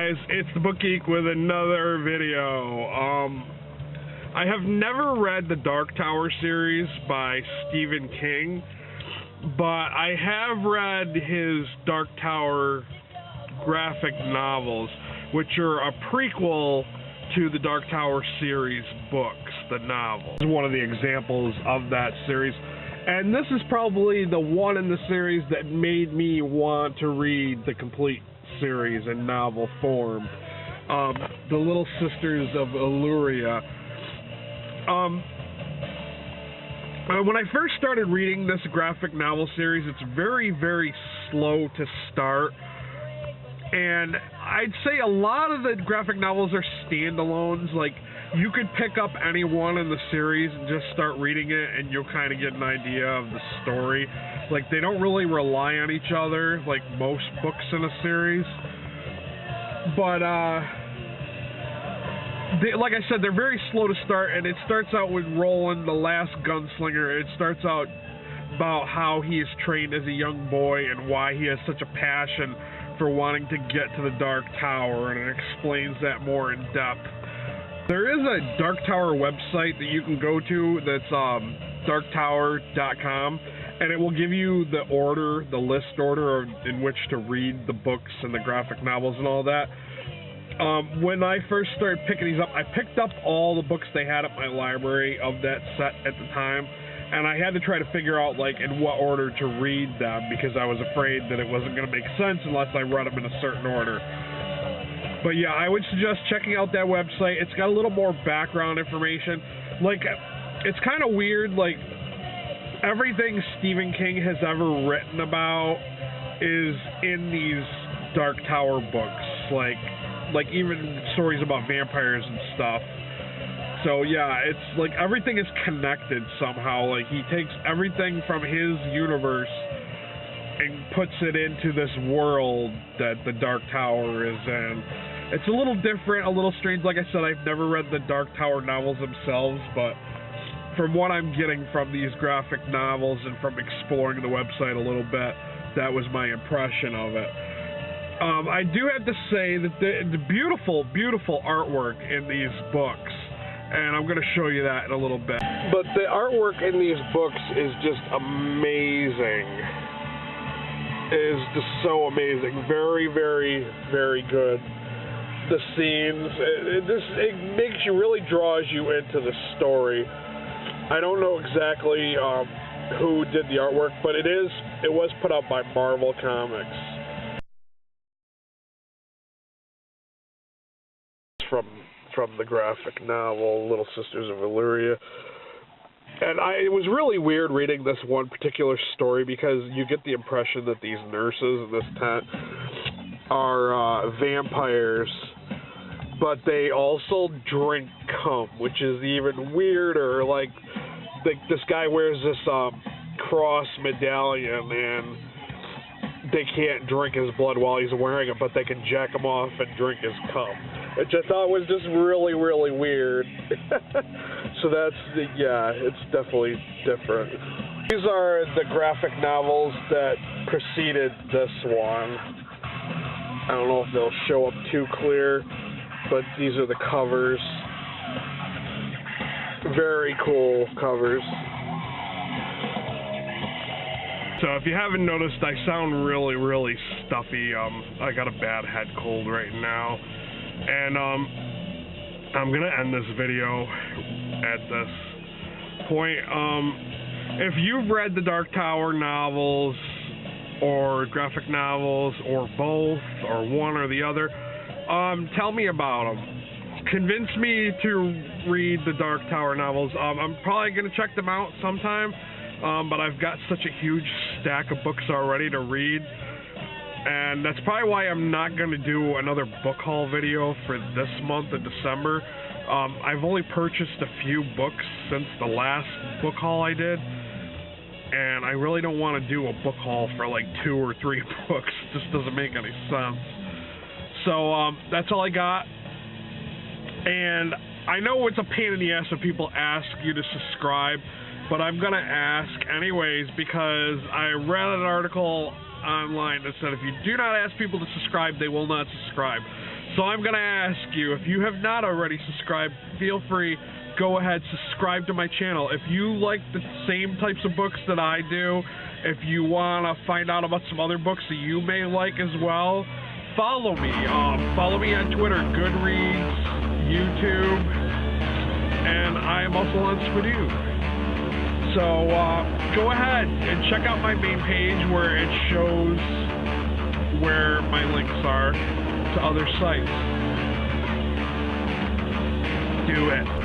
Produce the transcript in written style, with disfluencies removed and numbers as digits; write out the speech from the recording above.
guys, it's the Book Geek with another video. I have never read the Dark Tower series by Stephen King, but I have read his Dark Tower graphic novels, which are a prequel to the Dark Tower series books, the novels. This is one of the examples of that series, and this is probably the one in the series that made me want to read the complete series in novel form. The Little Sisters of Eluria. When I first started reading this graphic novel series, it's very, very slow to start. And I'd say a lot of the graphic novels are standalones. Like, you could pick up any one in the series and just start reading it, and you'll kind of get an idea of the story. Like, they don't really rely on each other, like most books in a series. But, like I said, they're very slow to start, and it starts out with Roland, the last gunslinger. It starts out about how he is trained as a young boy and why he has such a passion for wanting to get to the Dark Tower, and it explains that more in depth. There is a Dark Tower website that you can go to that's darktower.com, and it will give you the list order in which to read the books and the graphic novels and all that. When I first started picking these up, I picked up all the books they had at my library of that set at the time, and I had to try to figure out, like, in what order to read them, because I was afraid that it wasn't going to make sense unless I read them in a certain order. But yeah, I would suggest checking out that website. It's got a little more background information. Like, it's kind of weird, like, everything Stephen King has ever written about is in these Dark Tower books. Like even stories about vampires and stuff. So yeah, it's like everything is connected somehow. Like, he takes everything from his universe and puts it into this world that the Dark Tower is in. It's a little different, a little strange. Like I said, I've never read the Dark Tower novels themselves, but from what I'm getting from these graphic novels and from exploring the website a little bit, that was my impression of it. I do have to say that the beautiful, beautiful artwork in these books, and I'm going to show you that in a little bit. But the artwork in these books is just amazing. It is just so amazing. Very, very, very good. The scenes, it makes you, really draws you into the story. I don't know exactly who did the artwork, but it was put out by Marvel Comics. From the graphic novel Little Sisters of Eluria. And it was really weird reading this one particular story, because you get the impression that these nurses in this tent are vampires, but they also drink cum, which is even weirder. Like, this guy wears this cross medallion, and they can't drink his blood while he's wearing it, but they can jack him off and drink his cum, which I thought was just really, really weird. So it's definitely different. These are the graphic novels that preceded this one. I don't know if they'll show up too clear, but these are the covers. Very cool covers. So if you haven't noticed, I sound really, really stuffy. I got a bad head cold right now. And I'm going to end this video at this point. If you've read the Dark Tower novels, or graphic novels, or both, or one or the other, tell me about them. Convince me to read the Dark Tower novels. I'm probably going to check them out sometime. But I've got such a huge stack of books already to read, and that's probably why I'm not going to do another book haul video for this month of December. I've only purchased a few books since the last book haul I did, and I really don't want to do a book haul for like 2 or 3 books. It just doesn't make any sense. So that's all I got, and I know it's a pain in the ass when people ask you to subscribe, but I'm going to ask anyways, because I read an article online that said if you do not ask people to subscribe, they will not subscribe. So I'm going to ask you, if you have not already subscribed, feel free, go ahead, subscribe to my channel. If you like the same types of books that I do, if you want to find out about some other books that you may like as well, follow me. Follow me on Twitter, Goodreads, YouTube, and I am also on Squidoo. So go ahead and check out my main page where it shows where my links are to other sites. Do it.